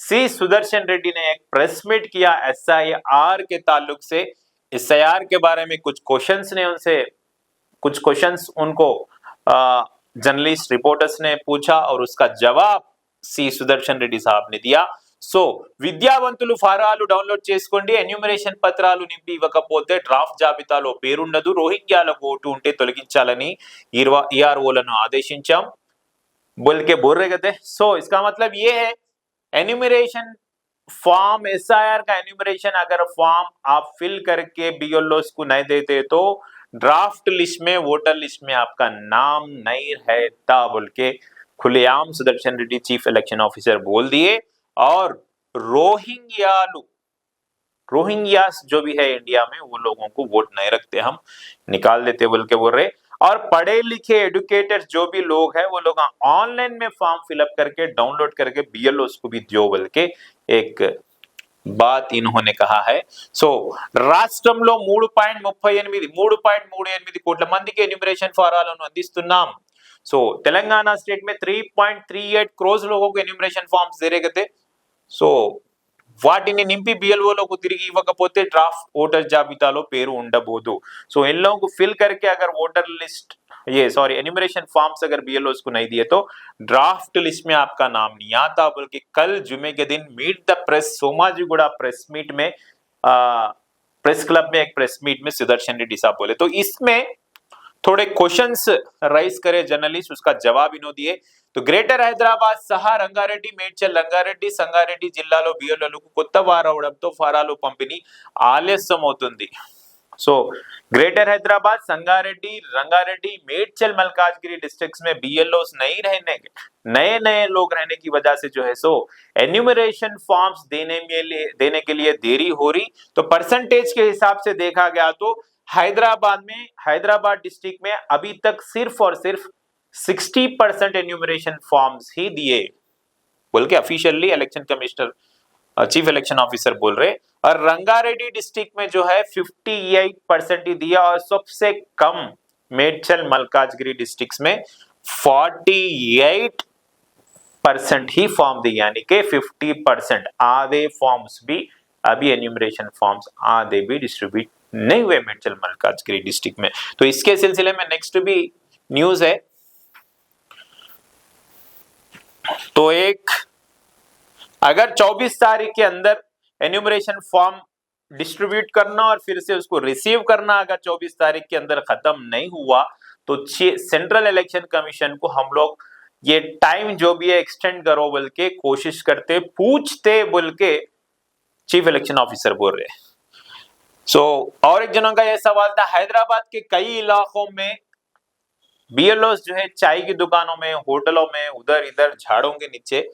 सी सुदर्शन रेड्डी ने एक press meet किया एसआईआर के ताल्लुक से। एसआईआर के बारे में कुछ क्वेश्चंस उनको जर्नलिस्ट रिपोर्टर्स ने पूछा और उसका जवाब सी सुदर्शन రెడ్డి साहब ने दिया। సో విద్యావంతులు ఫారాలు డౌన్లోడ్ చేసుకోండి, ఎన్యూమరేషన్ పత్రాలు నింపి ఇవ్వకపోతే డ్రాఫ్ట్ జాబితాలో పేరుండదు, రోహింగ్యాలకు ఓటు ఉంటే తొలగించాలని ఈఆర్ఓలను ఆదేశించాం बोल के बोल रहे थे। सो इसका मतलब ये है एन्यूमरेशन फॉर्म, एसआईआर का एन्यूमरेशन अगर फॉर्म आप फिल करके बीएलओस को नहीं देते तो ड्राफ्ट लिस्ट में, वोटर लिस्ट में आपका नाम नहीं रहता बोल के खुलेआम Sudarshan Reddy chief election officer बोल दिए। और रोहिंग्यास जो भी है इंडिया में वो लोगों को वोट नहीं रखते, हम निकाल देते बोल के बोल रहे। और पढ़े लिखे एडुकेटर्स जो भी लोग हैं वो लोग ऑनलाइन में फॉर्म फिलअप करके डाउनलोड करके बीएलओस को भी दियो बोल के एक बात इन्होंने कहा है। సో రాష్ట్రంలో 3.38 కోట్ల మందికి ఎన్యూమరేషన్ ఫారాలను అందిస్తున్నాం। సో తెలంగాణ స్టేట్ में 3.38 crores लोगों को एन्यूमरेशन फॉर्म्स दे रहे थे। సో వాటిని నింపి బిఎల్ఓలకు తిరిగి ఇవ్వకపోతే డ్రాఫ్ట్ ఓటర్ జాబితాలో పేరు ఉండబోదు। సో इन लोगों को फिल करके अगर वोटर लिस्ट एन्यूमरेशन फॉर्म्स अगर बीएलओस को नहीं दिए तो ड्राफ्ट लिस्ट में आपका नाम नहीं आता बोल के कल जुमे के दिन meet the press Somajiguda press meet में प्रेस क्लब में एक प्रेस मीट में सुदर्शन रेड्डी साहब बोले। तो इसमें थोड़े क्वेश्चंस राइज करे जर्नलिस्ट, उसका जवाब इन्हों दिए। तो గ్రేటర్ హైదరాబాద్ సహా రంగారెడ్డి, మేడ్చల్, రంగారెడ్డి, సంగారెడ్డి జిల్లాలో బిఎల్ఓలకు కొత్త వారవడంతో ఫారాలు పంపిణీ ఆలస్యం అవుతుంది। So greater Hyderabad, Sangareddy, Rangareddy, Medchal, Malkajgiri districts में बीएलओस नए लोग रहने की वजह से जो है सो एन्यूमरेशन फॉर्म्स देने के लिए देरी हो रही। तो परसेंटेज के हिसाब से देखा गया तो हैदराबाद डिस्ट्रिक्ट में अभी तक सिर्फ और सिर्फ 60% एन्यूमरेशन फॉर्म्स ही दिए बोल के officially election commissioner chief election officer बोल रहे। और रंगारेड्डी डिस्ट्रिक्ट में जो है 58% ही दिया और सबसे कम मेडचल, मलकाजगिरी डिस्ट्रिक्ट्स में 48% ही फॉर्म दिए, यानी कि 50% आधे फॉर्म्स भी अभी एन्यूमरेशन फॉर्म्स आधे भी डिस्ट्रीब्यूट नहीं हुए मेडचल, मलकाजगिरी डिस्ट्रिक्ट में। तो इसके सिलसिले में नेक्स्ट भी न्यूज है। तो एक अगर 24 तारीख के अंदर एन्यूमरेशन फॉर्म डिस्ट्रीब्यूट करना और फिर से उसको रिसीव करना अगर 24 तारीख के अंदर खत्म नहीं हुआ तो सेंट्रल इलेक्शन कमीशन को हम लोग ये टाइम जो भी है एक्सटेंड करो बोल के कोशिश करते, पूछते बोल के चीफ इलेक्शन ऑफिसर बोल रहे। सो और एक जनों का यह सवाल था, हैदराबाद के कई इलाकों में बीएलओस जो है चाय की दुकानों में, होटलों में, उधर इधर झाड़ों के नीचे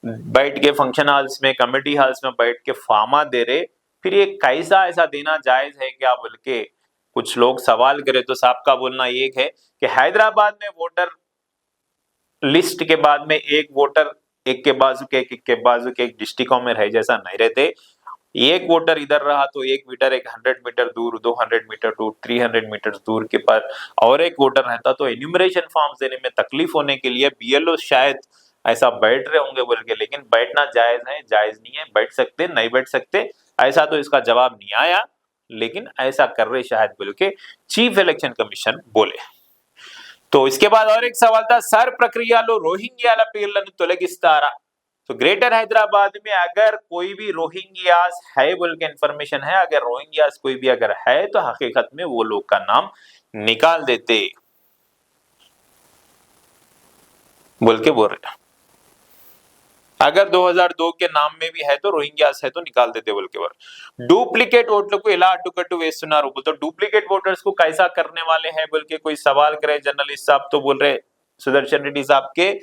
बैठ के, फंक्शन हॉल्स में, कमेटी हॉल्स में बैठ के फार्मा दे रहे। फिर ये कैसा ऐसा देना जायज है क्या बोल के कुछ लोग सवाल करे। तो साहब का बोलना एक है कि हैदराबाद में वोटर लिस्ट के बाद में एक वोटर एक के बाजू के एक डिस्ट्रिक्टों में रहे जैसा नहीं रहते। एक वोटर इधर रहा तो 1 मीटर, 100 मीटर दूर, 200 मीटर दूर, 300 मीटर दूर के पास और एक वोटर रहता तो एन्यूमरेशन फॉर्म्स देने में तकलीफ होने के लिए बीएलओ शायद ऐसा बैठ रहे होंगे बोल के। लेकिन बैठना जायज है, जायज नहीं है, बैठ सकते नहीं बैठ सकते ऐसा तो इसका जवाब नहीं आया, लेकिन ऐसा कर रहे शायद बोल के चीफ इलेक्शन कमीशन बोले। तो इसके बाद और एक सवाल था, सर ప్రక్రియలో రోహింగ్యాల పేర్లను తొలగిస్తారా। तो ग्रेटर हैदराबाद में अगर कोई भी रोहिंग्यास है बोल के इंफॉर्मेशन है, अगर रोहिंग्यास कोई भी अगर है तो हकीकत में वो लोग का नाम निकाल देते बोल के बोल रहे। अगर 2002 के नाम में भी है तो रोहिंग्यास है तो निकाल देते बोल के बोल। डुप्लीकेट ఓట్లకు ఎలా అడ్డుకట్టు వేస్తున్నారు बोल, तो डुप्लीकेट वोटर्स को कैसा करने वाले हैं बोल के कोई सवाल करे जर्नलिस्ट साहब। तो बोल रहे सुदर्शन रेड्डी साहब के